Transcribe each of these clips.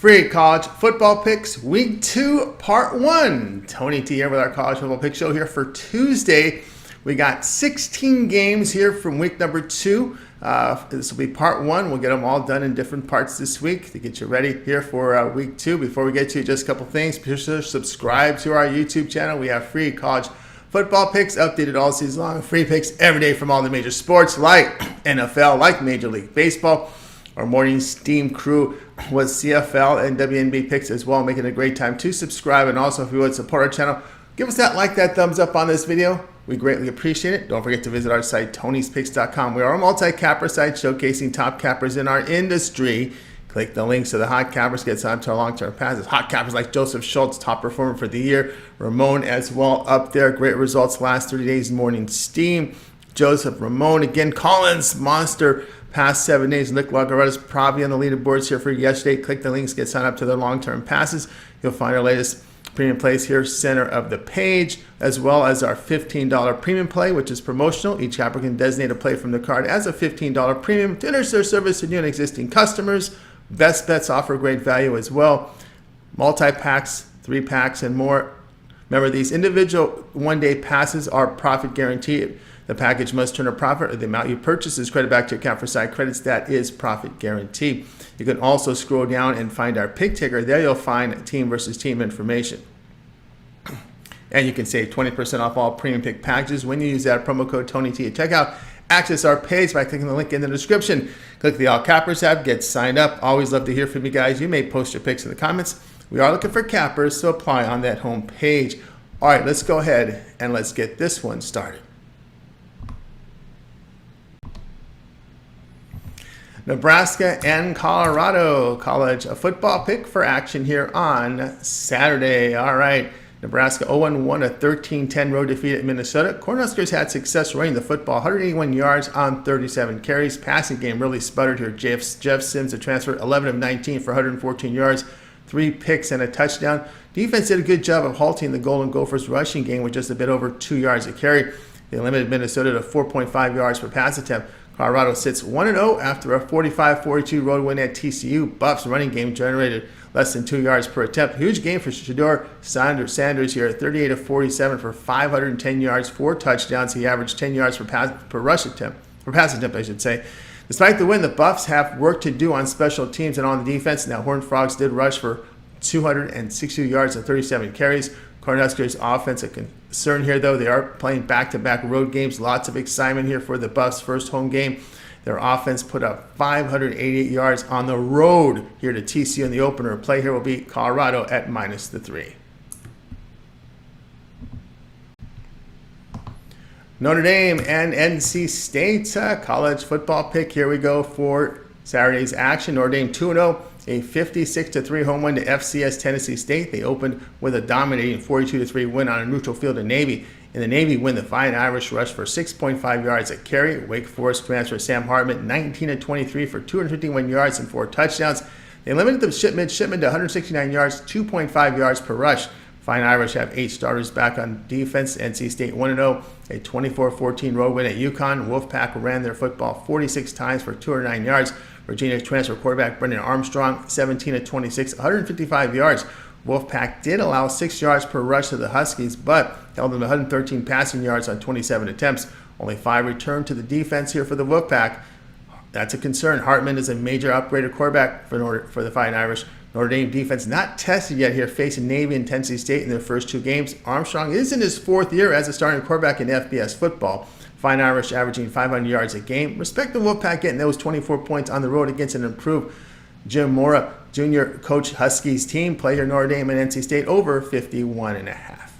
Free college football picks, week 2, part 1. Tony T here with our college football pick show here for Tuesday. We got 16 games here from week number 2. This will be part 1. We'll get them all done in different parts this week to get you ready here for week 2. Before we get to just a couple things, be sure to subscribe to our YouTube channel. We have free college football picks updated all season long. Free picks every day from all the major sports like NFL, like Major League Baseball. Our morning steam crew was CFL and WNBA picks as well, making it a great time to subscribe. And also, if you would support our channel, give us that like, that thumbs up on this video. We greatly appreciate it. Don't forget to visit our site, Tony'sPicks.com. We are a multi-capper site showcasing top cappers in our industry. Click the links to the hot cappers, get signed to our long-term passes. Hot cappers like Joseph Schultz, top performer for the year. Ramon as well up there. Great results last 30 days morning steam. Joseph, Ramon, again, Collins, monster. Past 7 days, Nick Lagaretta's probably on the leaderboards here for yesterday. Click the links, get signed up to their long-term passes. You'll find our latest premium plays here, center of the page, as well as our $15 premium play, which is promotional. Each capper can designate a play from the card as a $15 premium to enter their service to new and existing customers. Best bets offer great value as well. Multi-packs, 3-packs, and more. Remember, these individual one-day passes are profit guaranteed. The package must turn a profit, or the amount you purchase is credited back to your account for side credits. That is profit guarantee. You can also scroll down and find our pick ticker. There you'll find team versus team information. And you can save 20% off all premium pick packages when you use that promo code TonyT at checkout. Access our page by clicking the link in the description. Click the All Cappers tab, get signed up. Always love to hear from you guys. You may post your picks in the comments. We are looking for cappers, so apply on that home page. All right, let's go ahead and let's get this one started. Nebraska and Colorado college football pick for action here on Saturday. All right, Nebraska 0-1, a 13-10 road defeat at Minnesota. Cornhuskers had success running the football, 181 yards on 37 carries. Passing game really sputtered here. Jeff Sims, a transfer, 11 of 19 for 114 yards, 3 picks and a touchdown. Defense did a good job of halting the Golden Gophers rushing game with just a bit over 2 yards a carry. They limited Minnesota to 4.5 yards per pass attempt. Colorado sits 1-0 after a 45-42 road win at TCU. Buffs running game generated less than 2 yards per attempt. Huge game for Shedeur Sanders here, 38 of 47 for 510 yards, 4 touchdowns. He averaged 10 yards per pass attempt, I should say. Despite the win, the Buffs have work to do on special teams and on the defense. Now, Horned Frogs did rush for 262 yards and 37 carries. Cornhuskers offense a concern here, though. They are playing back-to-back road games. Lots of excitement here for the Buffs' first home game. Their offense put up 588 yards on the road here to TCU in the opener. Play here will be Colorado at -3. Notre Dame and NC State college football pick. Here we go for Saturday's action. Notre Dame 2-0. A 56-3 home win to FCS Tennessee State. They opened with a dominating 42-3 win on a neutral field in Navy. In the Navy win, the Fighting Irish rushed for 6.5 yards a carry. Wake Forest transfer Sam Hartman, 19-23 for 251 yards and 4 touchdowns. They limited the Shipment to 169 yards, 2.5 yards per rush. Fighting Irish have 8 starters back on defense. NC State 1-0, a 24-14 road win at UConn. Wolfpack ran their football 46 times for 209 yards. Virginia transfer quarterback Brendan Armstrong, 17-26, 155 yards. Wolfpack did allow 6 yards per rush to the Huskies, but held them to 113 passing yards on 27 attempts. Only 5 returned to the defense here for the Wolfpack. That's a concern. Hartman is a major upgraded quarterback for the Fighting Irish. Notre Dame defense not tested yet here, facing Navy and Tennessee State in their first 2 games. Armstrong is in his 4th year as a starting quarterback in FBS football. Fighting Irish averaging 500 yards a game. Respect the Wolfpack getting those 24 points on the road against an improved Jim Mora Jr. coach Huskies team. Play here Notre Dame and NC State over 51.5.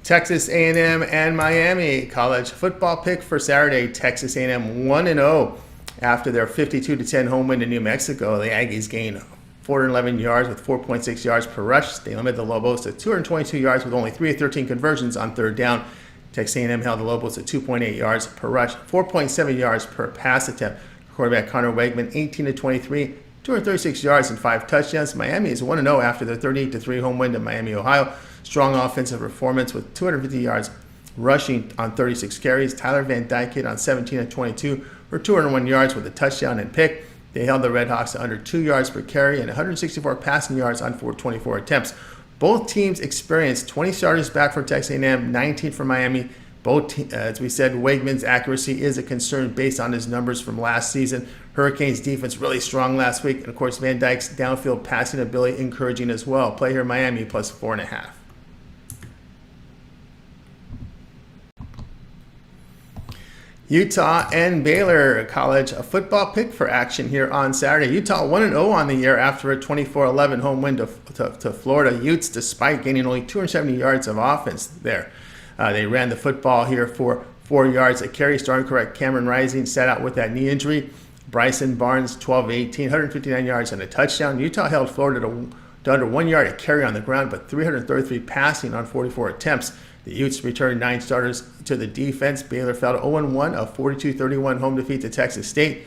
Texas A&M and Miami college football pick for Saturday. Texas A&M 1-0 after their 52-10 home win to New Mexico. The Aggies gained 411 yards with 4.6 yards per rush. They limited the Lobos to 222 yards with only 3 of 13 conversions on 3rd down. Texas A&M held the Lobos to 2.8 yards per rush, 4.7 yards per pass attempt. Quarterback Connor Wegman, 18-23, 236 yards and 5 touchdowns. Miami is 1-0 after their 38-3 home win to Miami, Ohio. Strong offensive performance with 250 yards rushing on 36 carries. Tyler Van Dyke hit on 17-22 for 201 yards with a touchdown and pick. They held the Redhawks to under 2 yards per carry and 164 passing yards on 424 attempts. Both teams experienced 20 starters back for Texas A&M, 19 for Miami. As we said, Weigman's accuracy is a concern based on his numbers from last season. Hurricanes defense really strong last week. And of course, Van Dyke's downfield passing ability encouraging as well. Play here Miami plus 4.5. Utah and Baylor college a football pick for action here on Saturday. Utah 1-0 on the year after a 24-11 home win to Florida Utes, despite gaining only 270 yards of offense there. They ran the football here for 4 yards a carry. Starting correct Cameron Rising sat out with that knee injury. Bryson Barnes 12-18, 159 yards and a touchdown. Utah held Florida to under 1 yard a carry on the ground, but 333 passing on 44 attempts. The Utes returned 9 starters to the defense. Baylor fell to 0-1, a 42-31 home defeat to Texas State.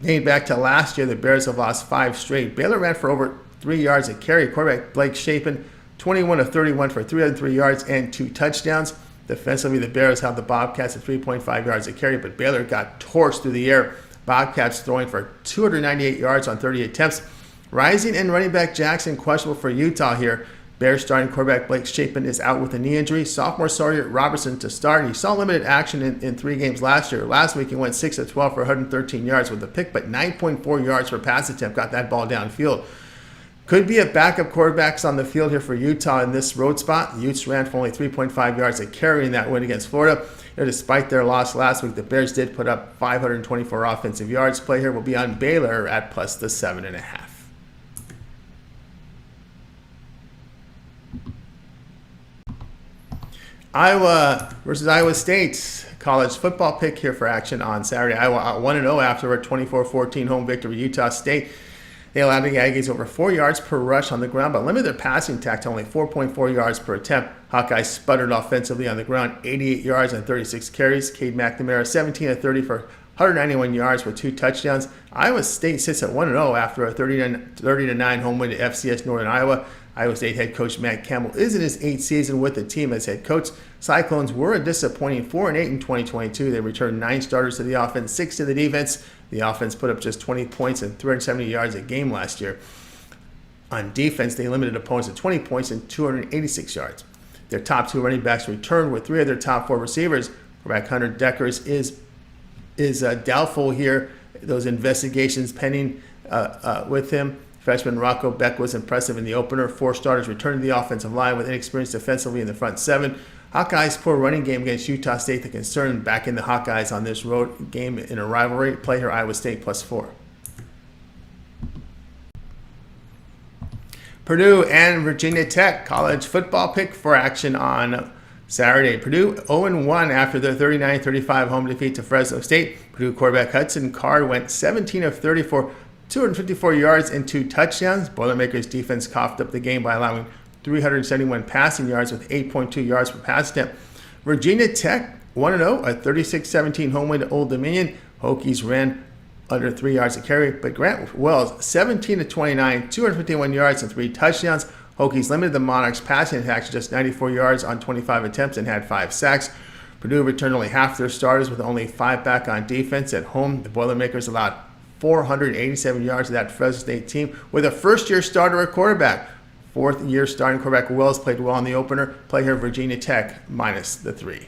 Dating back to last year, the Bears have lost 5 straight. Baylor ran for over 3 yards a carry. Quarterback Blake Shapen, 21 of 31 for 303 yards and 2 touchdowns. Defensively, the Bears held the Bobcats at 3.5 yards a carry, but Baylor got torched through the air. Bobcats throwing for 298 yards on 30 attempts. Rising and running back Jackson questionable for Utah here. Bears starting quarterback Blake Shapen is out with a knee injury. Sophomore Sawyer Robertson to start. He saw limited action in 3 games last year. Last week he went 6 of 12 for 113 yards with a pick, but 9.4 yards per pass attempt. Got that ball downfield. Could be a backup quarterbacks on the field here for Utah in this road spot. The Utes ran for only 3.5 yards a carry in that win against Florida. Despite their loss last week, the Bears did put up 524 offensive yards. Play here will be on Baylor at plus the 7.5. Iowa versus Iowa State college football pick here for action on Saturday. Iowa 1-0 after a 24-14 home victory with Utah State. They allowed the Aggies over 4 yards per rush on the ground, but limited their passing attack to only 4.4 yards per attempt. Hawkeyes sputtered offensively on the ground, 88 yards and 36 carries. Cade McNamara 17 of 30 for 191 yards with 2 touchdowns. Iowa State sits at 1-0 after a 30-9 home win to FCS Northern Iowa. Iowa State head coach Matt Campbell is in his 8th season with the team as head coach. Cyclones were a disappointing 4-8 in 2022. They returned 9 starters to the offense, 6 to the defense. The offense put up just 20 points and 370 yards a game last year. On defense, they limited opponents to 20 points and 286 yards. Their top 2 running backs returned with 3 of their top 4 receivers. Quarterback Hunter Deckers is doubtful here. Those investigations pending with him. Freshman Rocco Beck was impressive in the opener. 4 starters returned to the offensive line with inexperience defensively in the front 7. Hawkeyes' poor running game against Utah State, the concern back in the Hawkeyes on this road game in a rivalry. Play here Iowa State plus 4. Purdue and Virginia Tech college football pick for action on Saturday. Purdue 0-1 after their 39-35 home defeat to Fresno State. Purdue quarterback Hudson Card went 17 of 30 for 254 yards and 2 touchdowns. Boilermakers defense coughed up the game by allowing 371 passing yards with 8.2 yards per pass attempt. Virginia Tech 1-0, a 36-17 home win to Old Dominion. Hokies ran under 3 yards a carry, but Grant Wells 17 of 29, 251 yards and 3 touchdowns. Hokies limited the Monarchs' passing attack to just 94 yards on 25 attempts and had 5 sacks. Purdue returned only half their starters with only 5 back on defense. At home, the Boilermakers allowed 487 yards to that Fresno State team with a first-year starter at quarterback. 4th-year starting quarterback Wells played well in the opener. Play here Virginia Tech minus the 3.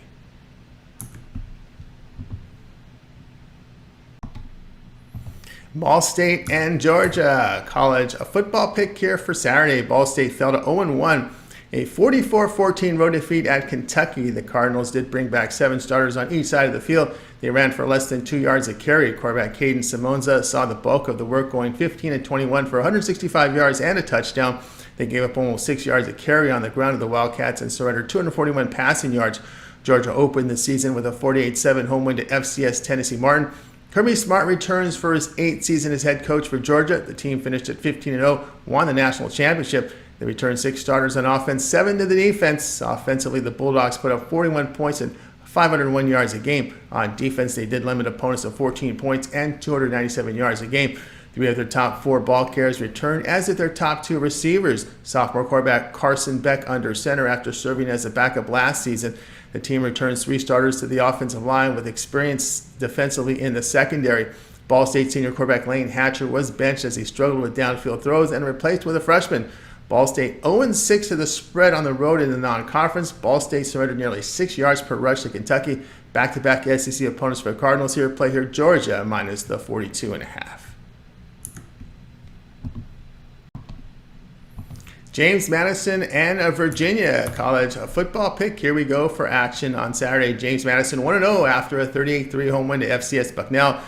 Ball State and Georgia college a football pick here for Saturday. Ball State fell to 0-1. A 44-14 road defeat at Kentucky. The Cardinals did bring back 7 starters on each side of the field. They ran for less than 2 yards a carry. Quarterback Caden Simonza saw the bulk of the work, going 15 of 21 for 165 yards and a touchdown. They gave up almost 6 yards a carry on the ground to the Wildcats and surrendered 241 passing yards. Georgia opened the season with a 48-7 home win to FCS Tennessee Martin. Kirby Smart returns for his 8th season as head coach for Georgia. The team finished at 15-0, won the national championship. They returned 6 starters on offense, 7 to the defense. Offensively, the Bulldogs put up 41 points and 501 yards a game. On defense, they did limit opponents to 14 points and 297 yards a game. Three of their top four ball carriers returned, as did their top two receivers. Sophomore quarterback Carson Beck under center after serving as a backup last season. The team returns three starters to the offensive line with experience defensively in the secondary. Ball State senior quarterback Lane Hatcher was benched as he struggled with downfield throws and replaced with a freshman. Ball State 0-6 to the spread on the road in the non-conference. Ball State surrendered nearly 6 yards per rush to Kentucky. Back-to-back SEC opponents for the Cardinals here play here Georgia minus the 42.5. James Madison and Virginia college football pick. Here we go for action on Saturday. James Madison 1-0 after a 38-3 home win to FCS Bucknell.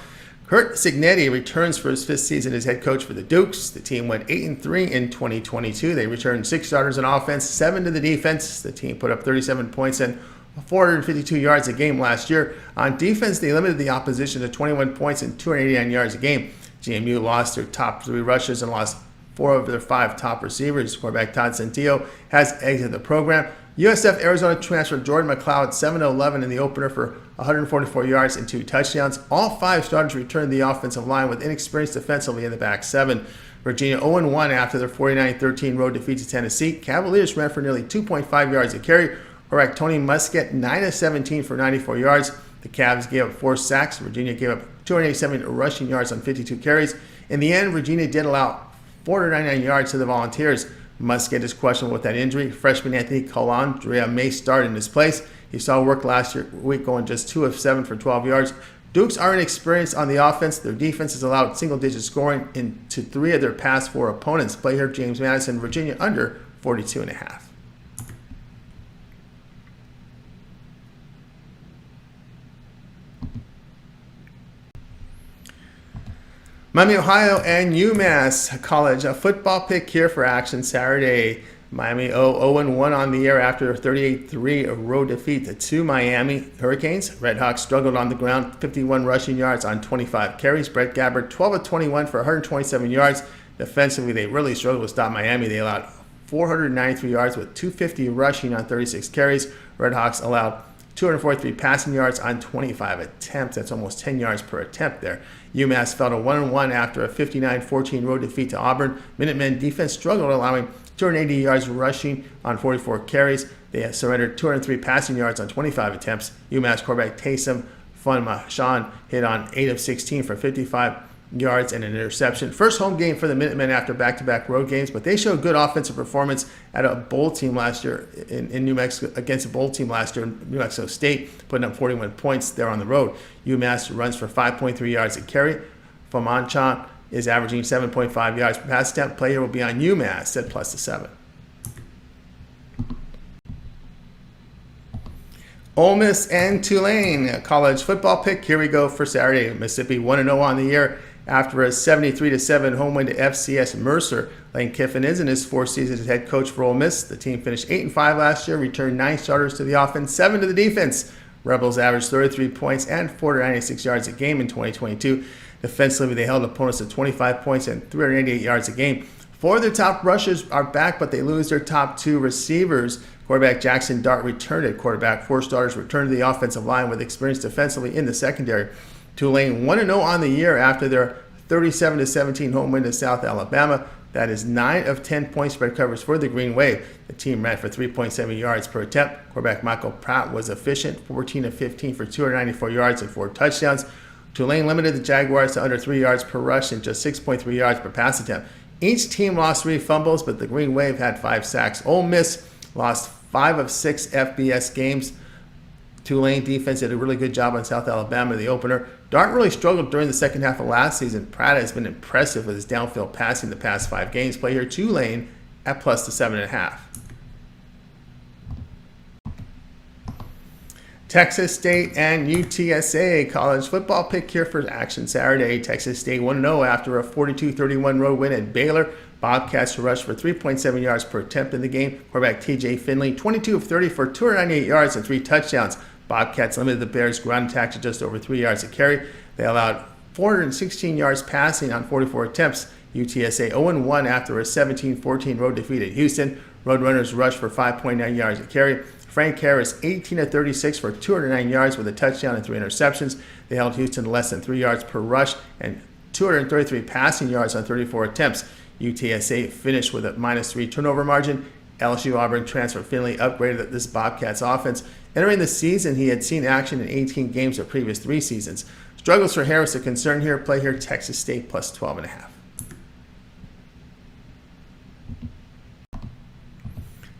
Kurt Cignetti returns for his fifth season as head coach for the Dukes. The team went 8-3 in 2022. They returned six starters on offense, seven to the defense. The team put up 37 points and 452 yards a game last year. On defense, they limited the opposition to 21 points and 289 yards a game. GMU lost their top three rushers and lost four of their five top receivers. Quarterback Todd Centillo has exited the program. USF Arizona transfer Jordan McLeod 7-11 in the opener for 144 yards and two touchdowns. All five starters returned the offensive line with inexperience defensively in the back seven. Virginia 0-1 after their 49-13 road defeat to Tennessee. Cavaliers ran for nearly 2.5 yards a carry. Quarterback Tony Muskett 9-17 for 94 yards. The Cavs gave up 4 sacks. Virginia gave up 287 rushing yards on 52 carries. In the end, Virginia did allow 499 yards to the Volunteers. Muskett is questionable with that injury. Freshman Anthony Calandria may start in his place. He saw work last week going just 2 of 7 for 12 yards. Dukes are inexperienced on the offense. Their defense has allowed single-digit scoring into 3 of their past 4 opponents. Play here James Madison, Virginia under 42.5. Miami, Ohio, and UMass college a football pick here for action Saturday. Miami 0-1 on the year after a 38-3 road defeat to Miami Hurricanes. Redhawks struggled on the ground, 51 rushing yards on 25 carries. Brett Gabbert 12 of 21 for 127 yards. Defensively, they really struggled to stop Miami. They allowed 493 yards with 250 rushing on 36 carries. Redhawks allowed 243 passing yards on 25 attempts. That's almost 10 yards per attempt there. UMass fell to 1-1 after a 59-14 road defeat to Auburn. Minutemen defense struggled, allowing 280 yards rushing on 44 carries. They surrendered 203 passing yards on 25 attempts. UMass quarterback Taysom Funmashan hit on 8 of 16 for 55 yards and an interception. First home game for the Minutemen after back-to-back road games, but they showed good offensive performance at a bowl team last year in New Mexico, against a bowl team last year in New Mexico State, putting up 41 points there on the road. UMass runs for 5.3 yards a carry. Funmashan is averaging 7.5 yards per pass attempt. Player will be on UMass at +7. Ole Miss and Tulane college football pick. Here we go for Saturday. Mississippi 1-0 on the year after a 73-7 home win to FCS Mercer. Lane Kiffin is in his 4th season as head coach for Ole Miss. The team finished 8-5 last year, returned 9 starters to the offense, 7 to the defense. Rebels averaged 33 points and 496 yards a game in 2022. Defensively, they held opponents to 25 points and 388 yards a game. 4 of their top rushers are back, but they lose their top 2 receivers. Quarterback Jackson Dart returned at quarterback. 4 starters returned to the offensive line with experience defensively in the secondary. Tulane 1-0 on the year after their 37-17 home win to South Alabama. That is 9 of 10 point spread covers for the Green Wave. The team ran for 3.7 yards per attempt. Quarterback Michael Pratt was efficient, 14 of 15 for 294 yards and 4 touchdowns. Tulane limited the Jaguars to under 3 yards per rush and just 6.3 yards per pass attempt. Each team lost 3 fumbles, but the Green Wave had 5 sacks. Ole Miss lost 5 of 6 FBS games. Tulane defense did a really good job on South Alabama in the opener. Dart really struggled during the second half of last season. Pratt has been impressive with his downfield passing the past 5 games. Play here Tulane at +7.5. Texas State and UTSA college football pick here for action Saturday. Texas State 1-0 after a 42-31 road win at Baylor. Bobcats rushed for 3.7 yards per attempt in the game. Quarterback TJ Finley, 22 of 30 for 298 yards and 3 touchdowns. Bobcats limited the Bears' ground attack to just over 3 yards a carry. They allowed 416 yards passing on 44 attempts. UTSA 0-1 after a 17-14 road defeat at Houston. Roadrunners rushed for 5.9 yards a carry. Frank Harris, 18 of 36 for 209 yards with a touchdown and 3 interceptions. They held Houston to less than 3 yards per rush and 233 passing yards on 34 attempts. UTSA finished with a -3 turnover margin. LSU Auburn transfer Finley upgraded this Bobcats offense. Entering the season, he had seen action in 18 games of previous 3 seasons. Struggles for Harris a concern here. Play here Texas State plus 12.5.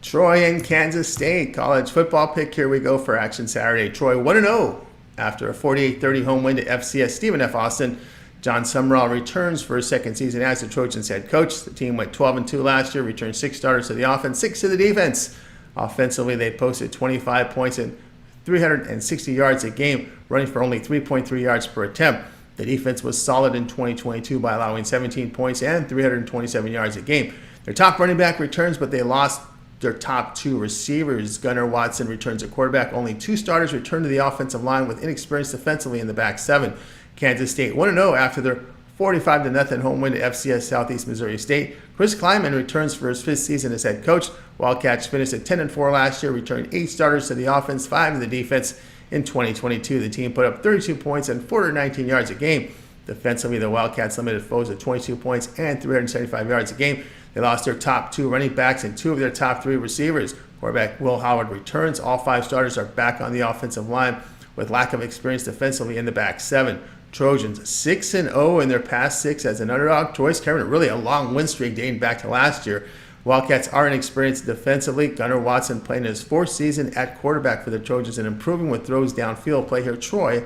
Troy and Kansas State. College football pick. Here we go for action Saturday. Troy 1-0 after a 48-30 home win to FCS Stephen F. Austin. John Summerall returns for his second season as the Trojans head coach. The team went 12-2 last year, returned 6 starters to the offense, 6 to the defense. Offensively, they posted 25 points and 360 yards a game, running for only 3.3 yards per attempt. The defense was solid in 2022 by allowing 17 points and 327 yards a game. Their top running back returns, but they lost their top 2 receivers. Gunnar Watson returns at quarterback. Only 2 starters return to the offensive line with inexperience defensively in the back 7. Kansas State 1-0 after their 45-0 home win to FCS Southeast Missouri State. Chris Kleiman returns for his 5th season as head coach. Wildcats finished at 10-4 last year, returning 8 starters to the offense, 5 to the defense. In 2022, the team put up 32 points and 419 yards a game. Defensively, the Wildcats limited foes at 22 points and 375 yards a game. They lost their top 2 running backs and 2 of their top 3 receivers. Quarterback Will Howard returns. All 5 starters are back on the offensive line with lack of experience defensively in the back 7. Trojans 6-0 in their past 6 as an underdog. Troy's carrying really a long win streak dating back to last year. Wildcats are inexperienced defensively. Gunnar Watson playing his 4th season at quarterback for the Trojans and improving with throws downfield. Play here Troy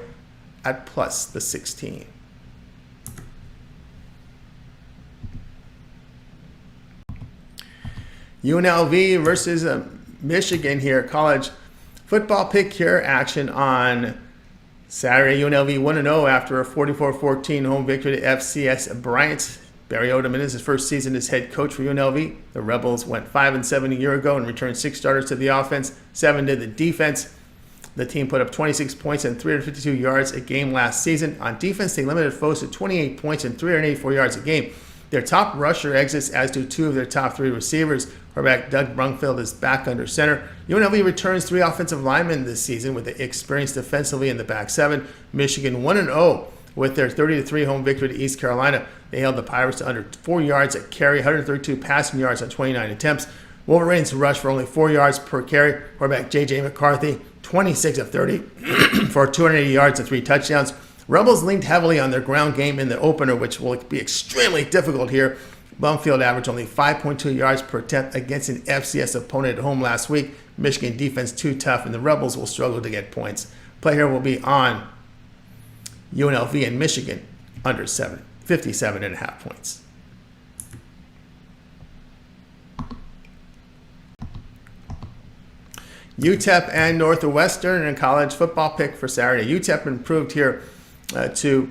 at plus the 16. UNLV versus Michigan here. College football pick here. Action on Saturday. UNLV 1-0 after a 44-14 home victory to FCS Bryant. Barry Odom in his first season as head coach for UNLV. The Rebels went 5-7 a year ago and returned 6 starters to the offense, 7 to the defense. The team put up 26 points and 352 yards a game last season. On defense, they limited foes to 28 points and 384 yards a game. Their top rusher exits, as do 2 of their top 3 receivers. Quarterback Doug Brumfield is back under center. UNLV returns 3 offensive linemen this season with the experience defensively in the back 7. Michigan 1-0 with their 30-3 home victory to East Carolina. They held the Pirates to under 4 yards a carry, 132 passing yards on 29 attempts. Wolverines rushed for only 4 yards per carry. Quarterback J.J. McCarthy, 26 of 30 for 280 yards and 3 touchdowns. Rebels leaned heavily on their ground game in the opener, which will be extremely difficult here. Brumfield averaged only 5.2 yards per attempt against an FCS opponent at home last week. Michigan defense too tough, and the Rebels will struggle to get points. Play here will be on UNLV and Michigan under 57.5 points. UTEP and Northwestern and college football pick for Saturday. UTEP improved here to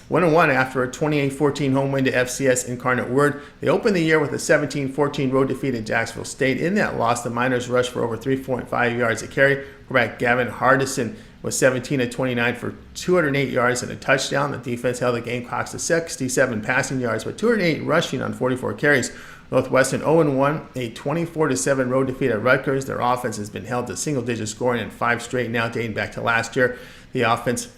1-1 after a 28-14 home win to FCS Incarnate Word. They opened the year with a 17-14 road defeat at Jacksonville State. In that loss, the Miners rushed for over 3.5 yards a carry. Quarterback Gavin Hardison was 17 of 29 for 208 yards and a touchdown. The defense held the Gamecocks to 67 passing yards, but 208 rushing on 44 carries. Northwestern 0-1, a 24-7 road defeat at Rutgers. Their offense has been held to single-digit scoring in 5 straight now, dating back to last year. The offense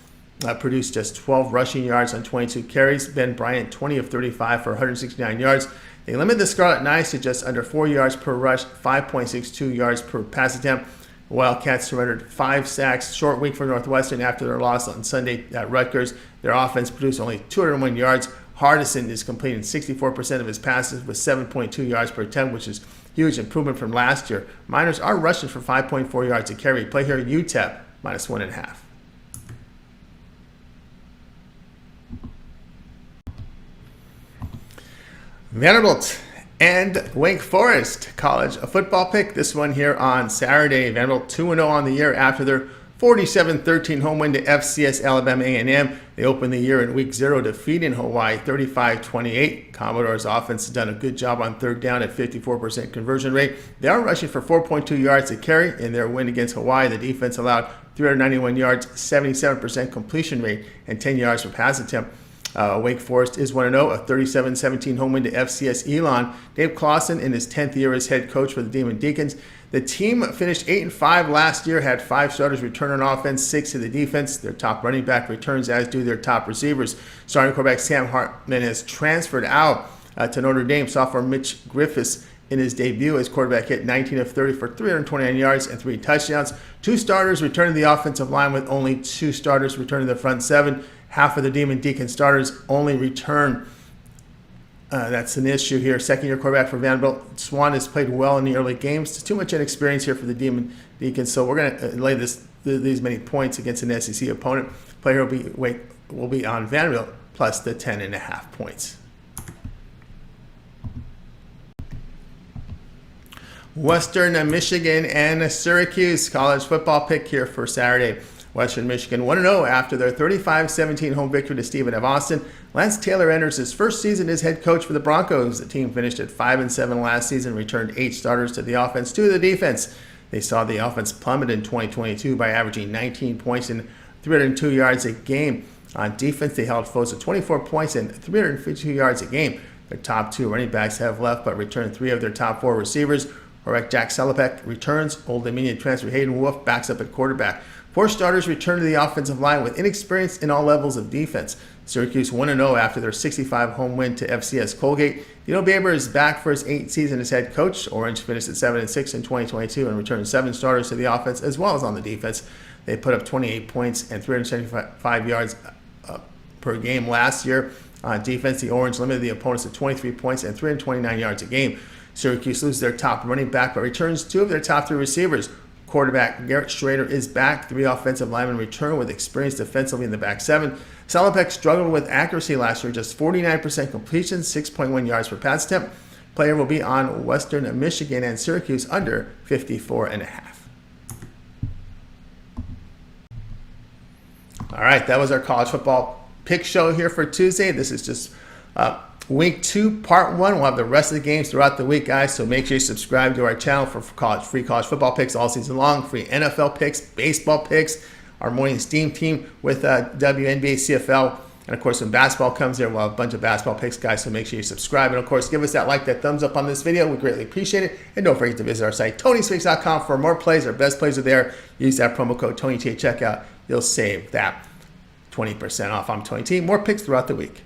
produced just 12 rushing yards on 22 carries. Ben Bryant, 20 of 35 for 169 yards. They limited the Scarlet Knights to just under 4 yards per rush, 5.62 yards per pass attempt. Wildcats surrendered 5 sacks. Short week for Northwestern after their loss on Sunday at Rutgers. Their offense produced only 201 yards. Hardison is completing 64% of his passes with 7.2 yards per attempt, which is huge improvement from last year. Miners are rushing for 5.4 yards a carry. Play here UTEP -1.5. Vanderbilt and Wake Forest college a football pick. This one here on Saturday. Vanderbilt 2-0 on the year after their 47-13 home win to FCS Alabama A&M. They opened the year in week 0 defeating Hawaii 35-28. Commodore's offense has done a good job on third down at 54% conversion rate. They are rushing for 4.2 yards a carry in their win against Hawaii. The defense allowed 391 yards, 77% completion rate, and 10 yards per pass attempt. Wake Forest is 1-0, a 37-17 home win to FCS Elon. Dave Clawson in his 10th year as head coach for the Demon Deacons. The team finished 8-5 last year, had 5 starters return on offense, 6 to the defense. Their top running back returns, as do their top receivers. Starting quarterback Sam Hartman has transferred out to Notre Dame. Sophomore Mitch Griffiths in his debut as quarterback hit 19 of 30 for 329 yards and 3 touchdowns. 2 starters returned to the offensive line with only 2 starters returning to the front 7. Half of the Demon Deacon starters only return. That's an issue here. Second-year quarterback for Vanderbilt, Swan has played well in the early games. Too much inexperience here for the Demon Deacons, so we're going to lay these many points against an SEC opponent. Player will be on Vanderbilt plus the 10.5 points. Western Michigan and Syracuse college football pick here for Saturday. Western Michigan 1-0 after their 35-17 home victory to Stephen F. Austin. Lance Taylor enters his first season as head coach for the Broncos. The team finished at 5-7 last season, returned 8 starters to the offense, 2 to the defense. They saw the offense plummet in 2022 by averaging 19 points and 302 yards a game. On defense, they held foes to 24 points and 352 yards a game. Their top 2 running backs have left but returned 3 of their top 4 receivers. Quarterback Jack Sellepeck returns. Old Dominion transfer Hayden Wolf backs up at quarterback. 4 starters return to the offensive line with inexperience in all levels of defense. Syracuse 1-0 after their 65 home win to FCS Colgate. Dino Baber is back for his 8th season as head coach. Orange finished at 7-6 in 2022 and returned 7 starters to the offense as well as on the defense. They put up 28 points and 375 yards per game last year. On defense, the Orange limited the opponents to 23 points and 329 yards a game. Syracuse loses their top running back but returns 2 of their top 3 receivers. Quarterback Garrett Schrader is back. 3 offensive linemen return with experience defensively in the back 7. Sellepeck struggled with accuracy last year, just 49% completion, 6.1 yards per pass attempt. Player will be on Western Michigan and Syracuse under 54.5. All right, that was our college football pick show here for Tuesday. This is just Week 2, Part 1. We'll have the rest of the games throughout the week, guys, so make sure you subscribe to our channel for free college football picks all season long, free NFL picks, baseball picks, our morning steam team with WNBA, CFL, and, of course, when basketball comes there, we'll have a bunch of basketball picks, guys, so make sure you subscribe. And, of course, give us that like, that thumbs up on this video. We greatly appreciate it. And don't forget to visit our site, TonySpeaks.com, for more plays. Our best plays are there. Use that promo code TonyT at checkout. You'll save that 20% off. I'm Tony T. More picks throughout the week.